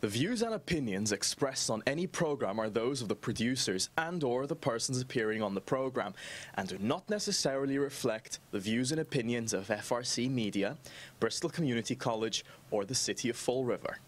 The views and opinions expressed on any program are those of the producers and/or the persons appearing on the program and do not necessarily reflect the views and opinions of FRC Media, Bristol Community College, or the City of Fall River.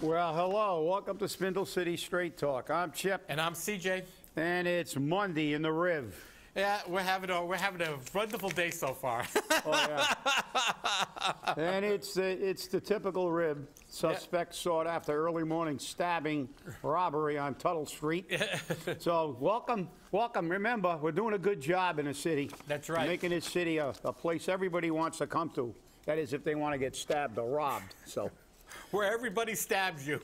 Well, hello. Welcome to Spindle City Straight Talk. I'm Chip. And I'm CJ. And it's Monday in the Riv. Yeah, we're having a wonderful day so far. Oh, yeah. And it's the typical Riv. Suspect sought after early morning stabbing robbery on Tuttle Street. So welcome. Remember, we're doing a good job in the city. That's right. Making this city a place everybody wants to come to. That is, if they want to get stabbed or robbed. So. Where everybody stabs you.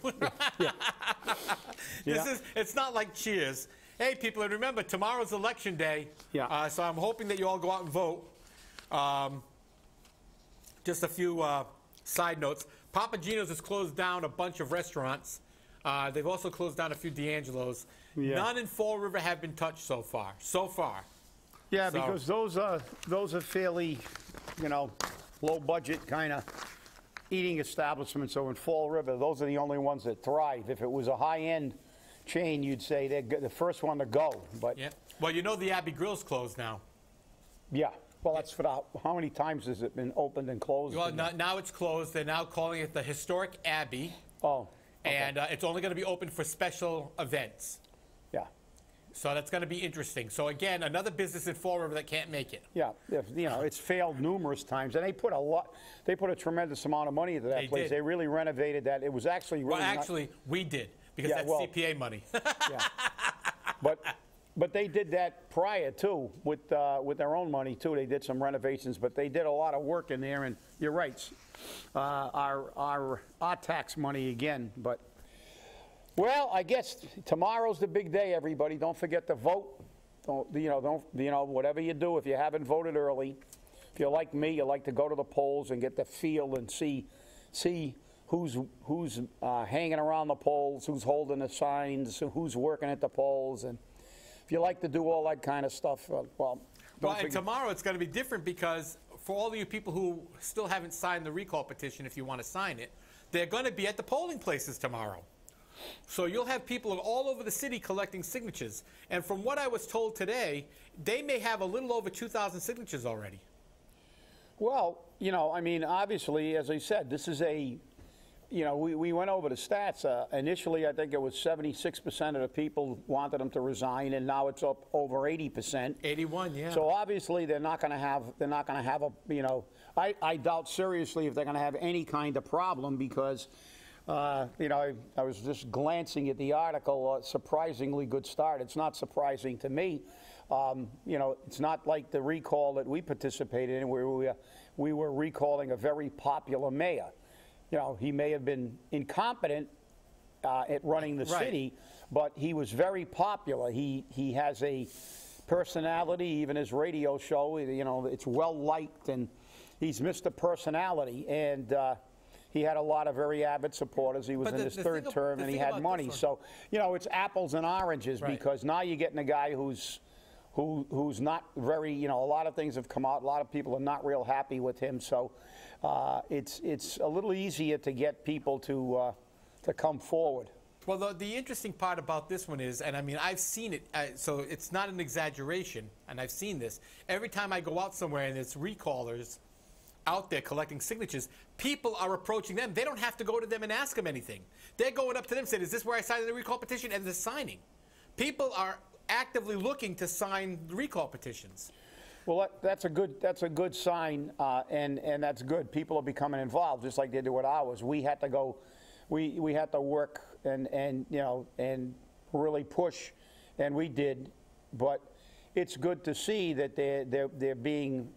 Yeah. It's not like Cheers. Hey, people, and remember, tomorrow's election day. Yeah. So I'm hoping that you all go out and vote. Just a few side notes. Papa Gino's has closed down a bunch of restaurants. They've also closed down a few D'Angelo's. Yeah. None in Fall River have been touched so far. Yeah, So- because those are fairly, low budget kind of eating establishments. So in Fall River, those are the only ones that thrive. If it was a high-end chain, you'd say they're the first one to go. But Yeah. Well, you know the Abbey Grill's closed now. yeah, well, that's for how many times has it been opened and closed? Well, now it's closed. They're now calling it the Historic Abbey. Oh, okay. And it's only going to be open for special events. Yeah. So that's going to be interesting. So again, another business in Fall River that can't make it. Yeah, it's failed numerous times, and they put a tremendous amount of money into that They place. did. They really renovated that. It was actually really Well, actually, we did because Yeah, that's well- CPA money. yeah. But they did that prior too with their own money too. They did some renovations, but they did a lot of work in there. And you're right, our tax money again, but. Well, I guess tomorrow's the big day, everybody. Don't forget to vote. Whatever you do, if you haven't voted early, if you're like me, you like to go to the polls and get the feel and see who's hanging around the polls, who's holding the signs, who's working at the polls, and if you like to do all that kind of stuff, And tomorrow it's going to be different because for all of you people who still haven't signed the recall petition, if you want to sign it, they're going to be at the polling places tomorrow. So you'll have people all over the city collecting signatures. And from what I was told today, they may have a little over 2,000 signatures already. Well, obviously, as I said, this is we went over the stats. Initially, I think it was 76% of the people wanted them to resign, and now it's up over 80%. 81, yeah. So obviously, they're not going to have a, I doubt seriously if they're going to have any kind of problem because, I was just glancing at the article, surprisingly good start. It's not surprising to me. It's not like the recall that we participated in where we were recalling a very popular mayor. He may have been incompetent at running the city, but he was very popular. He has a personality, even his radio show, it's well-liked, and he's Mr. Personality, and he had a lot of very avid supporters. He was in his third term, and he had money. So, it's apples and oranges because now you're getting a guy who's not very, a lot of things have come out. A lot of people are not real happy with him. So it's a little easier to get people to come forward. Well, the interesting part about this one is, and I've seen it, so it's not an exaggeration, and I've seen this. Every time I go out somewhere and there's recallers out there collecting signatures, people are approaching them. They don't have to go to them and ask them anything. They're going up to them and saying, is this where I signed the recall petition? And they're signing. People are actively looking to sign recall petitions. Well, that's a good sign, and that's good. People are becoming involved, just like they do with ours. We had to go, we had to work and really push, and we did. But it's good to see that they're being.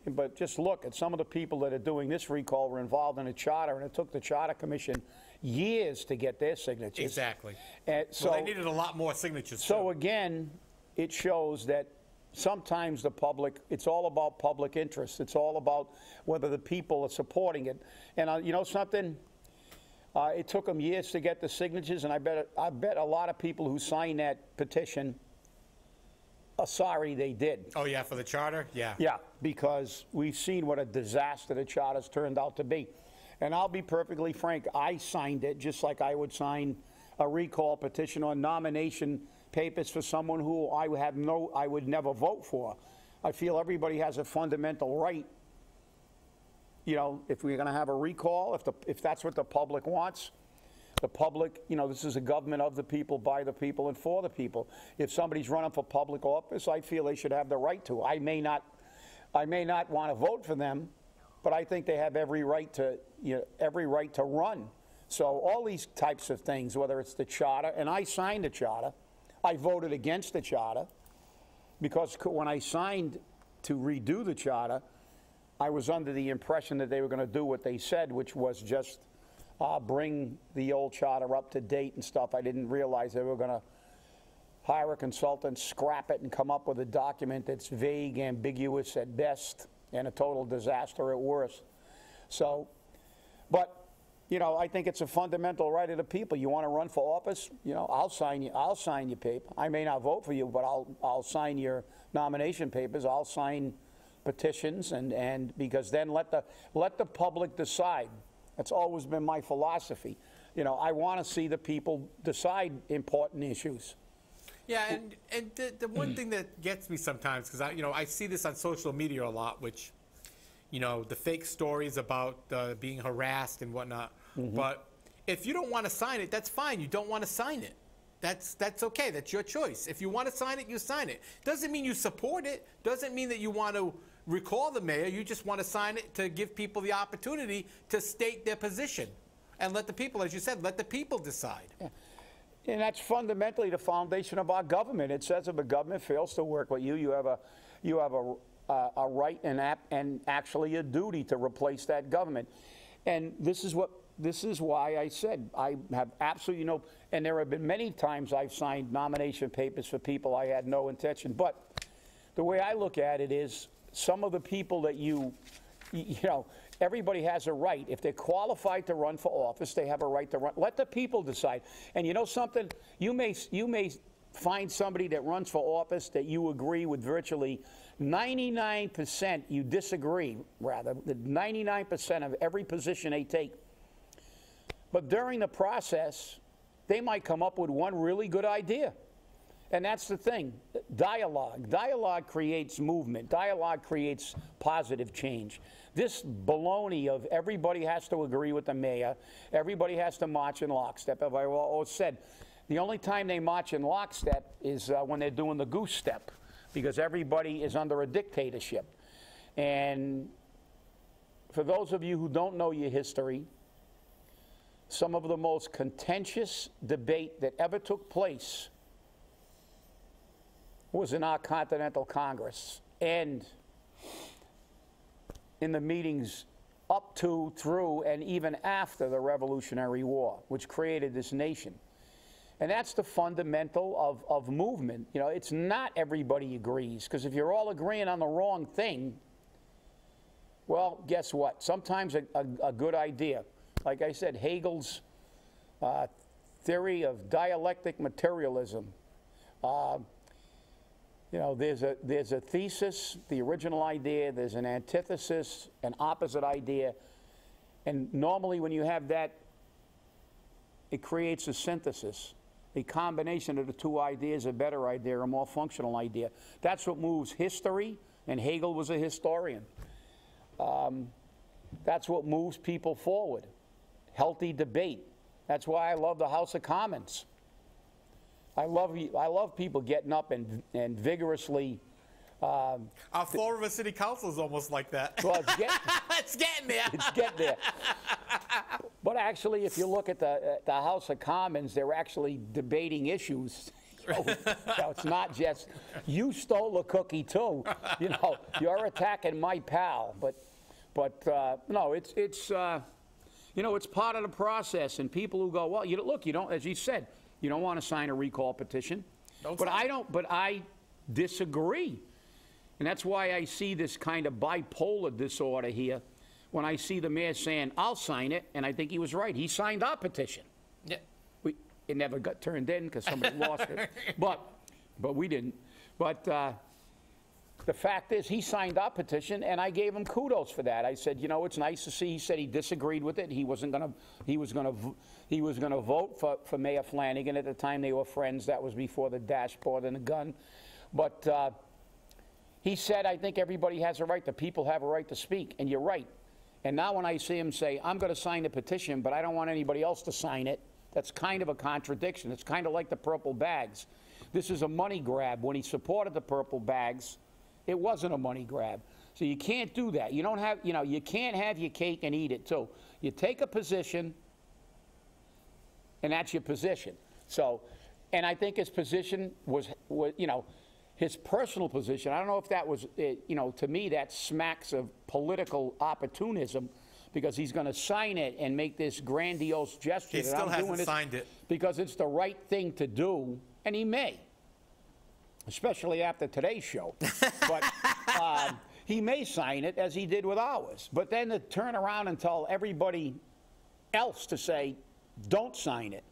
But just look at some of the people that are doing this recall were involved in a charter, and it took the Charter Commission years to get their signatures. Exactly. So they needed a lot more signatures. So again, it shows that sometimes the public, it's all about public interest. It's all about whether the people are supporting it. And you know something? It took them years to get the signatures, and I bet a lot of people who signed that petition are sorry they did. Oh, yeah, for the charter? Yeah. Yeah, because we've seen what a disaster the charter's turned out to be. And I'll be perfectly frank, I signed it just like I would sign a recall petition or nomination papers for someone who I would never vote for. I feel everybody has a fundamental right. You know, if we're going to have a recall, if that's what the public wants, the public, you know, this is a government of the people, by the people, and for the people. If somebody's running for public office, I feel they should have the right to. I may not want to vote for them, but I think they have every right to, every right to run. So all these types of things, whether it's the charter, and I signed the charter, I voted against the charter because when I signed to redo the charter, I was under the impression that they were going to do what they said, which was just bring the old charter up to date and stuff. I didn't realize they were going to hire a consultant, scrap it, and come up with a document that's vague, ambiguous at best, and a total disaster at worst. So, but, you know, I think it's a fundamental right of the people. You want to run for office, you know, I'll sign your paper. I may not vote for you, but I'll sign your nomination papers. I'll sign petitions, and because then let the public decide. That's always been my philosophy. You know, I want to see the people decide important issues. Yeah, and the one thing that gets me sometimes, because I see this on social media a lot, which, you know, the fake stories about being harassed and whatnot. Mm-hmm. But if you don't want to sign it, that's fine. You don't want to sign it. That's okay. That's your choice. If you want to sign it, you sign it. Doesn't mean you support it. Doesn't mean that you want to recall the mayor. You just want to sign it to give people the opportunity to state their position. And let the people, as you said, let the people decide. Yeah. And that's fundamentally the foundation of our government. It says if a government fails to work with you, you have a right and actually a duty to replace that government. And this is why I said I have absolutely no, and there have been many times I've signed nomination papers for people I had no intention. But the way I look at it is some of the people that you know, everybody has a right. If they're qualified to run for office, they have a right to run. Let the people decide. And you know something? You may find somebody that runs for office that you agree with virtually 99%, you disagree, rather, 99% of every position they take. But during the process, they might come up with one really good idea. And that's the thing, dialogue. Dialogue creates movement. Dialogue creates positive change. This baloney of everybody has to agree with the mayor, everybody has to march in lockstep. I've always said, the only time they march in lockstep is when they're doing the goose step, because everybody is under a dictatorship. And for those of you who don't know your history, some of the most contentious debate that ever took place was in our Continental Congress and in the meetings up to, through, and even after the Revolutionary War, which created this nation. And that's the fundamental of movement. You know, it's not everybody agrees, because if you're all agreeing on the wrong thing, well, guess what? Sometimes a good idea, like I said, Hegel's theory of dialectic materialism, you know, there's a thesis, the original idea, there's an antithesis, an opposite idea, and normally when you have that, it creates a synthesis. A combination of the two ideas, a better idea, a more functional idea. That's what moves history, and Hegel was a historian. That's what moves people forward. Healthy debate. That's why I love the House of Commons. I love people getting up and vigorously. Our Florida City Council is almost like that. Well, it's getting there. It's getting there. But actually, if you look at the House of Commons, they're actually debating issues. You know, it's not just you stole a cookie too. You know, you're attacking my pal. But no, it's you know, it's part of the process. And people who go, well, you don't, as you said. You don't want to sign a recall petition. But I disagree. And that's why I see this kind of bipolar disorder here when I see the mayor saying, I'll sign it, and I think he was right. He signed our petition. Yeah. It never got turned in because somebody lost it. But we didn't. But the fact is, he signed our petition, and I gave him kudos for that. I said, you know, it's nice to see. He said he disagreed with it. He was going to vote for Mayor Flanagan. At the time, they were friends. That was before the dashboard and the gun. But he said, I think everybody has a right. The people have a right to speak, and you're right. And now when I see him say, I'm going to sign the petition, but I don't want anybody else to sign it, that's kind of a contradiction. It's kind of like the purple bags. This is a money grab. When he supported the purple bags, it wasn't a money grab. So you can't do that. You don't have, you know, you can't have your cake and eat it too. You take a position, and that's your position. So, and I think his position was you know, his personal position. I don't know if that was, you know, to me that smacks of political opportunism, because he's going to sign it and make this grandiose gesture. He still hasn't signed it. Because it's the right thing to do, and he may, especially after today's show. But he may sign it as he did with ours. But then to turn around and tell everybody else to say, don't sign it.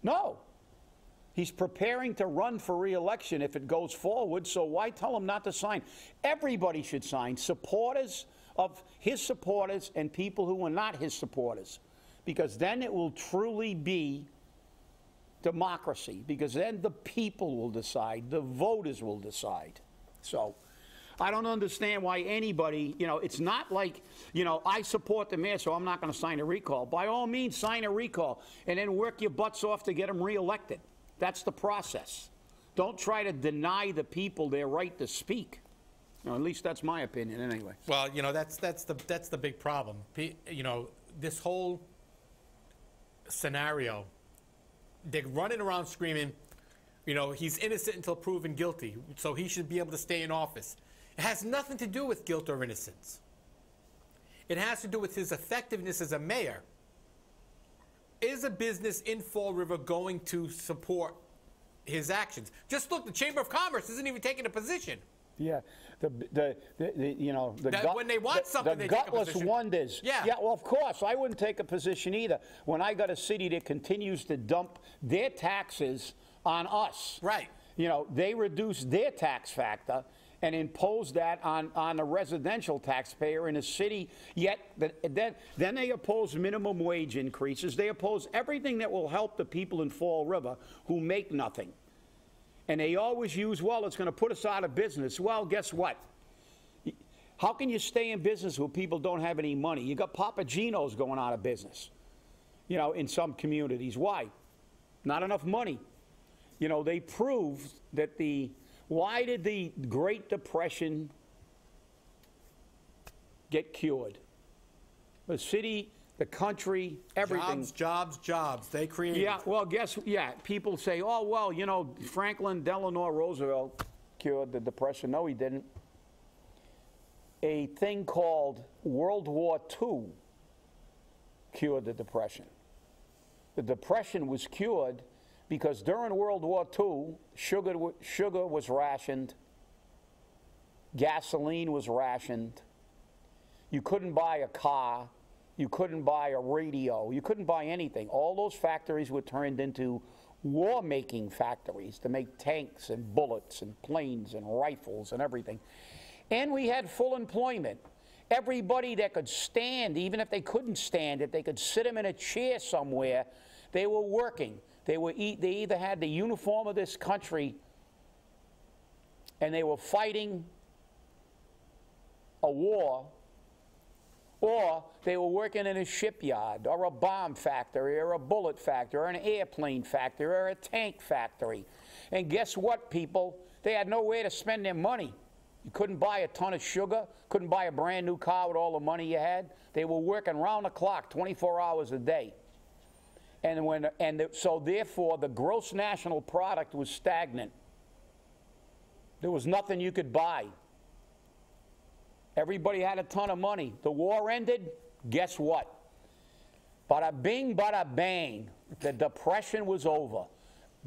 No. He's preparing to run for re-election if it goes forward, so why tell him not to sign? Everybody should sign. Supporters of his supporters and people who are not his supporters, because then it will truly be democracy, because then the people will decide, the voters will decide. So I don't understand why anybody, you know, it's not like, you know, I support the mayor, so I'm not going to sign a recall. By all means, sign a recall and then work your butts off to get him reelected. That's the process. Don't try to deny the people their right to speak. You know, at least that's my opinion anyway. Well, you know, that's the big problem. You know, this whole scenario, they're running around screaming, you know, he's innocent until proven guilty, so he should be able to stay in office. It has nothing to do with guilt or innocence. It has to do with his effectiveness as a mayor. Is a business in Fall River going to support his actions? Just look, the Chamber of Commerce isn't even taking a position. Yeah, you know, when they want something, they take a gutless position. wonders. Yeah. Yeah, well, of course, I wouldn't take a position either. When I got a city that continues to dump their taxes on us. Right. You know, they reduce their tax factor and impose that on a residential taxpayer in a city, yet then they oppose minimum wage increases. They oppose everything that will help the people in Fall River who make nothing. And they always use, well, it's going to put us out of business. Well, guess what? How can you stay in business when people don't have any money? You got Papa Gino's going out of business, you know, in some communities. Why? Not enough money. You know, they proved that why did the Great Depression get cured? The city, the country, everything. Jobs. They created. Yeah, well, people say, oh, well, you know, Franklin Delano Roosevelt cured the Depression. No, he didn't. A thing called World War II cured the Depression. The Depression was cured because during World War II, sugar was rationed, gasoline was rationed, you couldn't buy a car, you couldn't buy a radio, you couldn't buy anything. All those factories were turned into war-making factories to make tanks and bullets and planes and rifles and everything. And we had full employment. Everybody that could stand, even if they couldn't stand, if they could sit them in a chair somewhere, they were working. They either had the uniform of this country and they were fighting a war, or they were working in a shipyard or a bomb factory or a bullet factory or an airplane factory or a tank factory. And guess what, people? They had no way to spend their money. You couldn't buy a ton of sugar, couldn't buy a brand new car with all the money you had. They were working round the clock, 24 hours a day. So therefore, the gross national product was stagnant. There was nothing you could buy. Everybody had a ton of money. The war ended, guess what? Bada bing, bada bang. The Depression was over.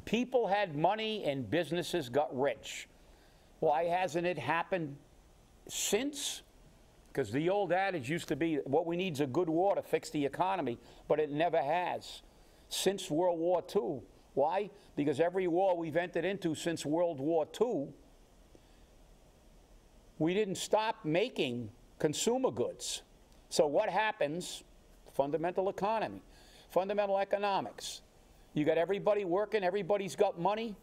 People had money and businesses got rich. Why hasn't it happened since, because the old adage used to be, what we need is a good war to fix the economy, but it never has. Since World War II. Why? Because every war we've entered into since World War II, we didn't stop making consumer goods. So what happens? Fundamental economy, fundamental economics. You got everybody working, everybody's got money.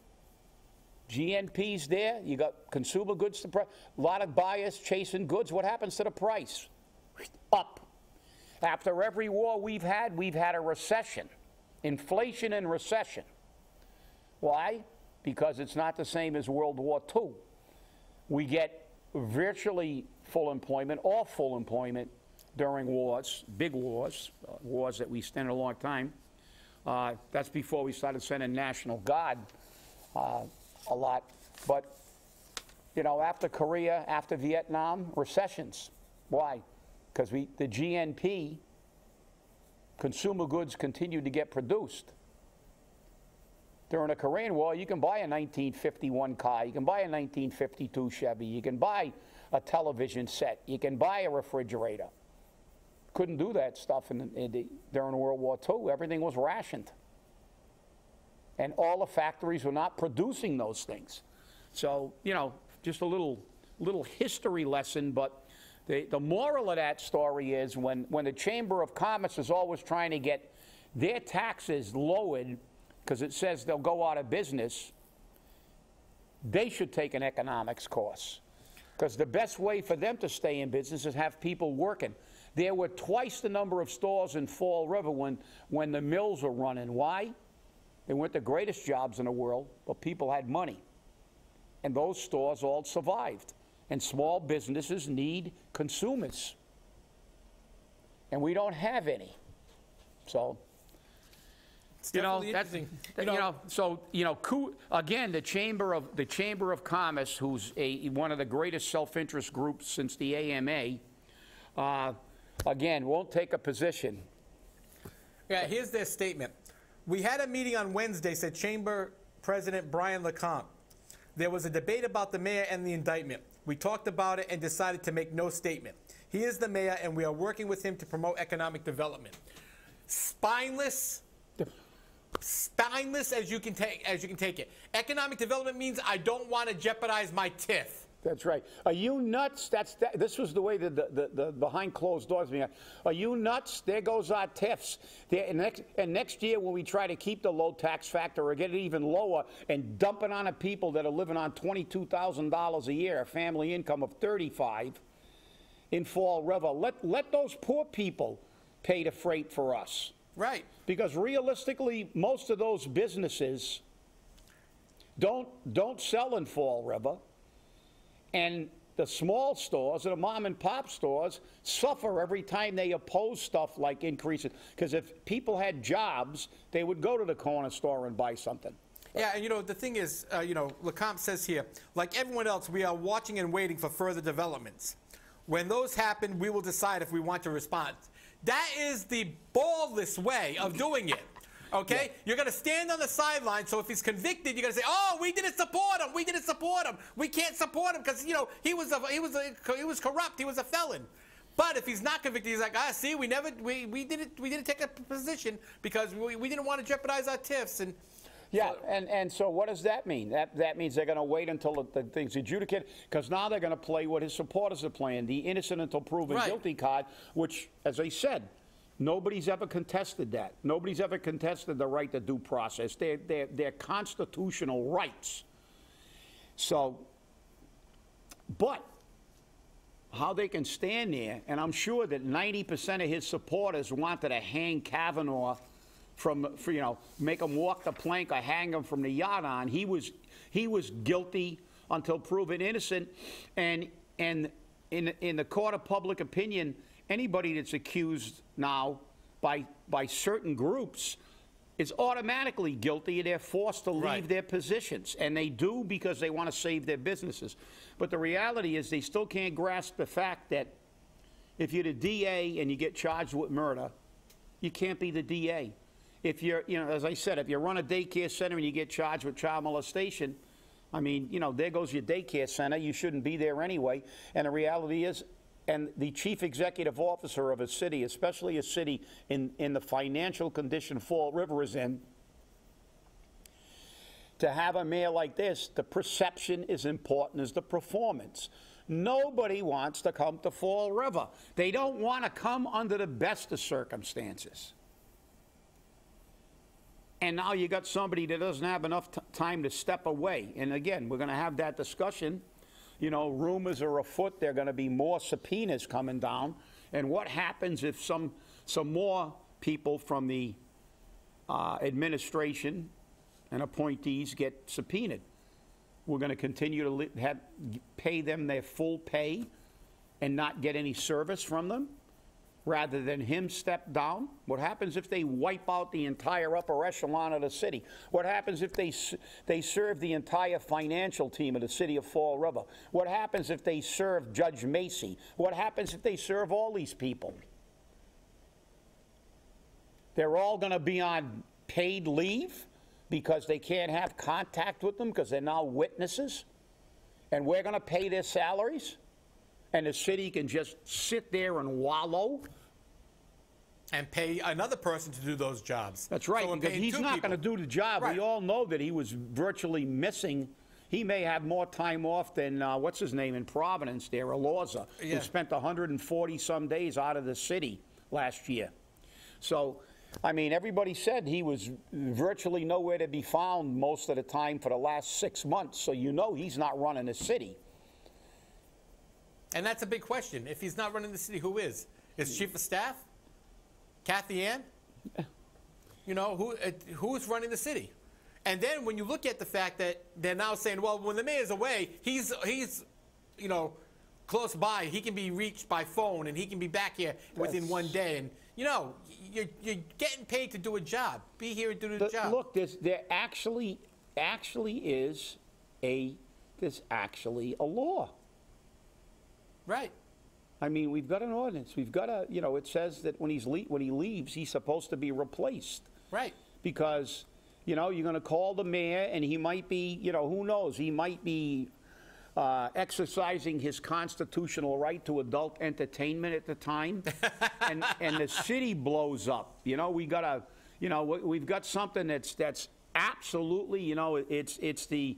GNP's there, you got consumer goods to price. A lot of buyers chasing goods. What happens to the price? Up. After every war we've had a recession. Inflation and recession. Why? Because it's not the same as World War II. We get virtually full employment, or full employment during wars, big wars, wars that we stand a long time. That's before we started sending National Guard a lot. But, you know, after Korea, after Vietnam, recessions. Why? Because the GNP, consumer goods continued to get produced. During the Korean War, you can buy a 1951 car, you can buy a 1952 Chevy, you can buy a television set, you can buy a refrigerator. Couldn't do that stuff during World War II. Everything was rationed. And all the factories were not producing those things. So, you know, just a little history lesson, but the moral of that story is when the Chamber of Commerce is always trying to get their taxes lowered because it says they'll go out of business, they should take an economics course. Because the best way for them to stay in business is have people working. There were twice the number of stores in Fall River when the mills were running. Why? They weren't the greatest jobs in the world, but people had money. And those stores all survived. And small businesses need consumers. And we don't have any. So, you know, again, the Chamber of Commerce, who's one of the greatest self-interest groups since the AMA, again, won't take a position. Yeah, here's their statement. We had a meeting on Wednesday, said Chamber President Brian Lecomte. There was a debate about the mayor and the indictment. We talked about it and decided to make no statement. He is the mayor, and we are working with him to promote economic development. Spineless as you can take it. Economic development means I don't want to jeopardize my TIF. That's right. Are you nuts? This was the way the behind closed doors being. Are you nuts? There goes our TIFs. And next year when we try to keep the low tax factor or get it even lower and dump it on the people that are living on $22,000 a year, a family income of $35 in Fall River, let those poor people pay the freight for us. Right. Because realistically, most of those businesses don't sell in Fall River. And the small stores, or the mom and pop stores, suffer every time they oppose stuff like increases. Because if people had jobs, they would go to the corner store and buy something. Yeah, and you know, the thing is, Lecomte says here, like everyone else, we are watching and waiting for further developments. When those happen, we will decide if we want to respond. That is the ballless way of doing it. Okay? Yeah. You're going to stand on the sideline, so if he's convicted, you're going to say, oh, we didn't support him. We didn't support him. We can't support him because, you know, he was corrupt. He was a felon. But if he's not convicted, he's like, see, we didn't take a position because we didn't want to jeopardize our TIFs. And yeah, and so what does that mean? That means they're going to wait until the thing's adjudicated, because now they're going to play what his supporters are playing, the innocent until proven guilty card, which, as I said, nobody's ever contested that. Nobody's ever contested the right to due process. They're constitutional rights. So, but how they can stand there, and I'm sure that 90% of his supporters wanted to hang Kavanaugh make him walk the plank or hang him from the yacht on. He was guilty until proven innocent, and in the court of public opinion, anybody that's accused now by certain groups is automatically guilty, and they're forced to leave their positions. And they do because they want to save their businesses. But the reality is they still can't grasp the fact that if you're the DA and you get charged with murder, you can't be the DA. If you're, as I said, if you run a daycare center and you get charged with child molestation, I mean, you know, there goes your daycare center. You shouldn't be there anyway. And the reality is, and the chief executive officer of a city, especially a city in the financial condition Fall River is in, to have a mayor like this, the perception is important as the performance. Nobody wants to come to Fall River. They don't want to come under the best of circumstances. And now you got somebody that doesn't have enough time to step away. And again, we're going to have that discussion. You know, rumors are afoot. There are going to be more subpoenas coming down. And what happens if some more people from the administration and appointees get subpoenaed? We're going to continue to pay them their full pay and not get any service from them, rather than him step down? What happens if they wipe out the entire upper echelon of the city? What happens if they serve the entire financial team of the city of Fall River? What happens if they serve Judge Macy? What happens if they serve all these people? They're all going to be on paid leave because they can't have contact with them because they're now witnesses, and we're going to pay their salaries, and the city can just sit there and wallow and pay another person to do those jobs. That's right, so because he's not going to do the job. Right. We all know that he was virtually missing. He may have more time off than, what's his name in Providence there, Alorza, who spent 140 some days out of the city last year. So, I mean, everybody said he was virtually nowhere to be found most of the time for the last 6 months, so you know he's not running the city. And that's a big question. If he's not running the city, who is? Is Chief of Staff? Kathy Ann? You know, who's running the city? And then when you look at the fact that they're now saying, well, when the mayor's away, he's you know, close by. He can be reached by phone, and he can be back here within 1 day. And, you know, you're getting paid to do a job. Be here and do the job. Look, there actually is there's actually a law. Right. I mean, we've got an ordinance. We've got a, you know, it says that when he leaves, he's supposed to be replaced. Right. Because, you know, you're going to call the mayor, and he might be, you know, who knows? He might be exercising his constitutional right to adult entertainment at the time, and the city blows up. You know, we've got something that's absolutely, you know, it's the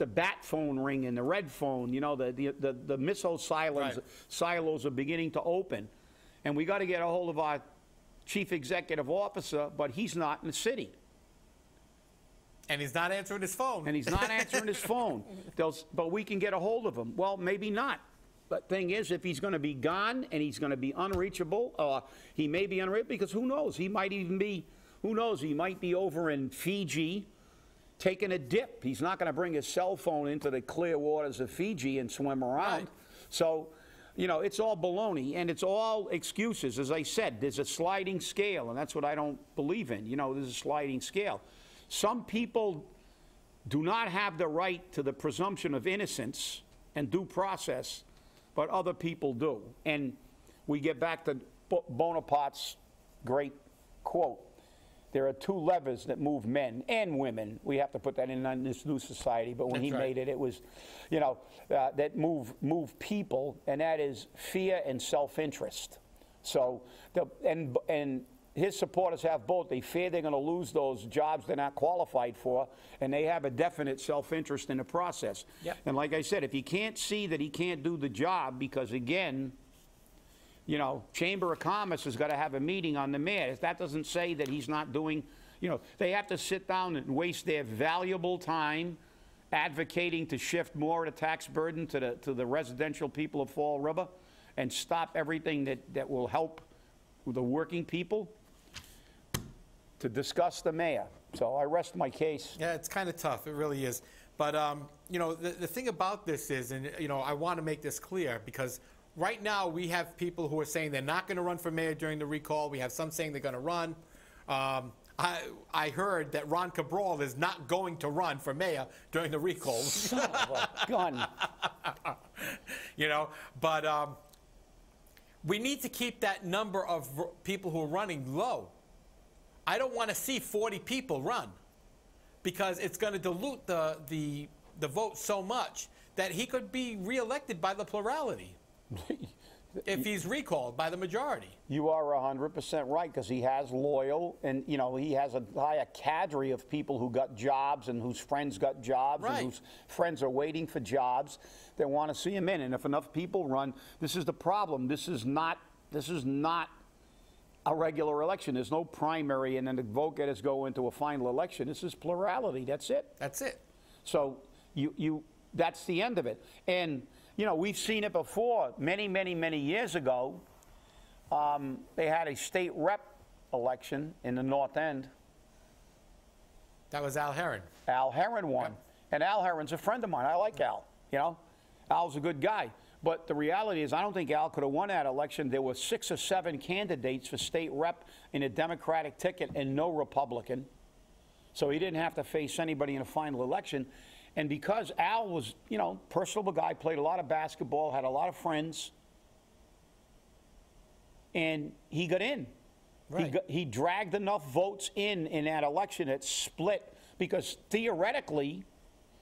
bat phone ring and the red phone. You know, the missile silos are beginning to open, and we got to get a hold of our chief executive officer, but he's not in the city. And he's not answering his phone. And he's not answering his phone. But we can get a hold of him. Well, maybe not. But thing is, if he's going to be gone and he's going to be unreachable, he may be unreachable, because who knows? He might even be, who knows? He might be over in Fiji taking a dip. He's not going to bring his cell phone into the clear waters of Fiji and swim around. Right. So, you know, it's all baloney, and it's all excuses. As I said, there's a sliding scale, and that's what I don't believe in. You know, there's a sliding scale. Some people do not have the right to the presumption of innocence and due process, but other people do. And we get back to Bonaparte's great quote. There are two levers that move men and women. We have to put that in this new society, but when he made it, it was, you know, that move people, and that is fear and self-interest. So, and his supporters have both. They fear they're going to lose those jobs they're not qualified for, and they have a definite self-interest in the process. Yep. And like I said, if he can't see that he can't do the job, because again, you know, Chamber of Commerce has got to have a meeting on the mayor. If that doesn't say that he's not doing, you know, they have to sit down and waste their valuable time advocating to shift more of the tax burden to the residential people of Fall River and stop everything that will help the working people, to discuss the mayor. So I rest my case. Yeah, it's kind of tough. It really is. But, you know, the thing about this is, and, you know, I want to make this clear, because right now we have people who are saying they're not going to run for mayor during the recall. We have some saying they're going to run. I heard that Ron Cabral is not going to run for mayor during the recall. Son of a gun. You know, but we need to keep that number of people who are running low. I don't want to see 40 people run, because it's going to dilute the the vote so much that he could be reelected by the plurality if he's recalled by the majority. You are 100% right, because he has loyal, and he has a higher cadre of people who got jobs and whose friends got jobs and whose friends are waiting for jobs that want to see him in. And if enough people run, this is the problem. This is not a regular election. There's no primary, and then the vote getters go into a final election. This is plurality. That's it. That's it. So that's the end of it. And we've seen it before. Many years ago, they had a state rep election in the North End. That was Al Herron. Al Herron won. Yep. And Al Herron's a friend of mine. I like Al. Al's a good guy. But the reality is, I don't think Al could have won that election. There were 6 or 7 candidates for state rep in a Democratic ticket and no Republican. So he didn't have to face anybody in a final election. And because Al was, personable guy, played a lot of basketball, had a lot of friends, and he got in. Right. He dragged enough votes in that election that split, because theoretically,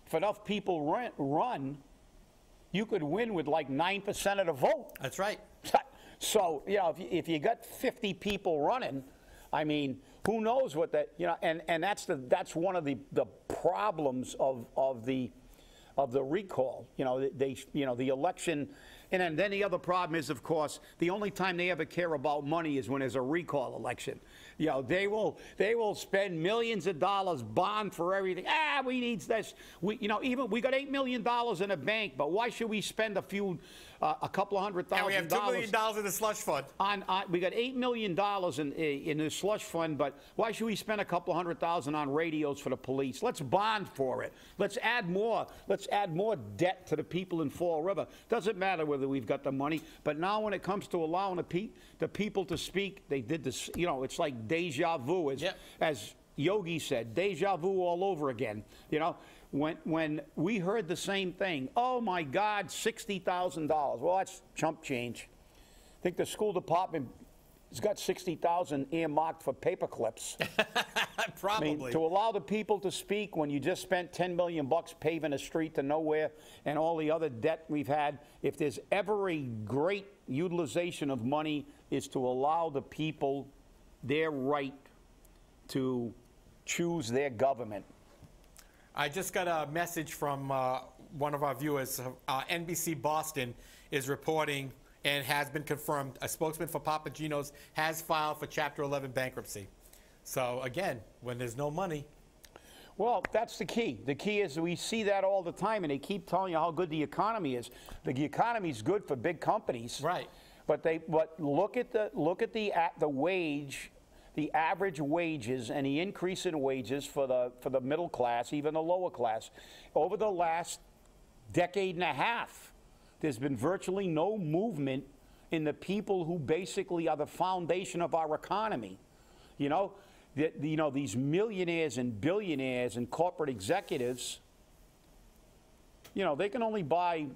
if enough people run, you could win with like 9% of the vote. That's right. So, if you got 50 people running, I mean, who knows what that, and that's one of the problems of the recall. The election. And then the other problem is, of course, the only time they ever care about money is when there's a recall election. They will spend millions of dollars, bond for everything. We need this. We got $8 million in a bank, but why should we spend a couple of $100,000? And we have $2 million in the slush fund. We got $8 million in the slush fund, but why should we spend a couple of $100,000 on radios for the police? Let's bond for it. Let's add more. Let's add more debt to the people in Fall River. Doesn't matter whether we've got the money, but now when it comes to allowing the people to speak, they did this. It's like deja vu, as Yogi said, deja vu all over again. When we heard the same thing, oh my God, $60,000. Well, that's chump change. I think the school department has got $60,000 earmarked for paper clips. Probably. I mean, to allow the people to speak when you just spent $10 million paving a street to nowhere and all the other debt we've had, if there's ever a great utilization of money, is to allow the people their right to choose their government. I just got a message from one of our viewers. NBC Boston is reporting, and has been confirmed, a spokesman for Papa Gino's has filed for Chapter 11 bankruptcy. So again, when there's no money. Well, that's the key. The key is we see that all the time, and they keep telling you how good the economy is. The economy is good for big companies, right? But look at the wage, the average wages, and the increase in wages for the middle class, even the lower class, over the last decade and a half. There's been virtually no movement in the people who basically are the foundation of our economy. These millionaires and billionaires and corporate executives, they can only buy,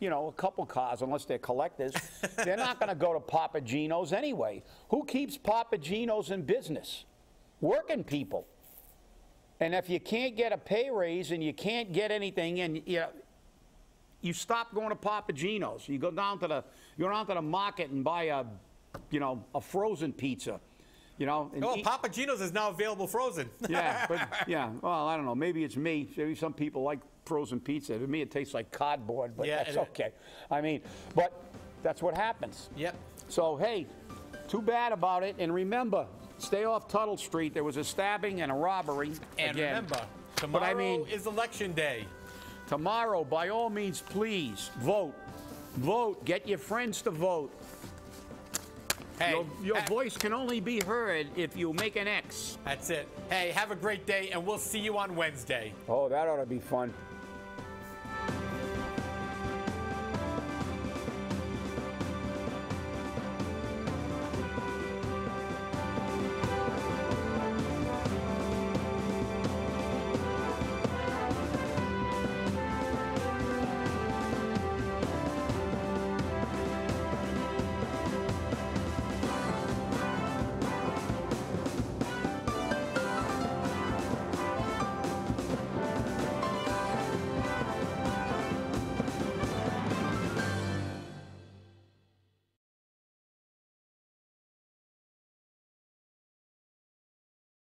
a couple cars unless they're collectors. They're not going to go to Papa Gino's anyway. Who keeps Papa Gino's in business? Working people. And if you can't get a pay raise and you can't get anything, and you stop going to Papa Gino's. You go down to the market and buy a frozen pizza. Papa Gino's is now available frozen. Well, I don't know. Maybe it's me. Maybe some people like frozen pizza. To me, it tastes like cardboard, but that's okay. I mean, but that's what happens. Yep. So, hey, too bad about it. And remember, stay off Tuttle Street. There was a stabbing and a robbery. And again. Remember, tomorrow is election day. Tomorrow, by all means, please, vote. Vote. Get your friends to vote. Hey, your voice can only be heard if you make an X. That's it. Hey, have a great day, and we'll see you on Wednesday. Oh, that ought to be fun.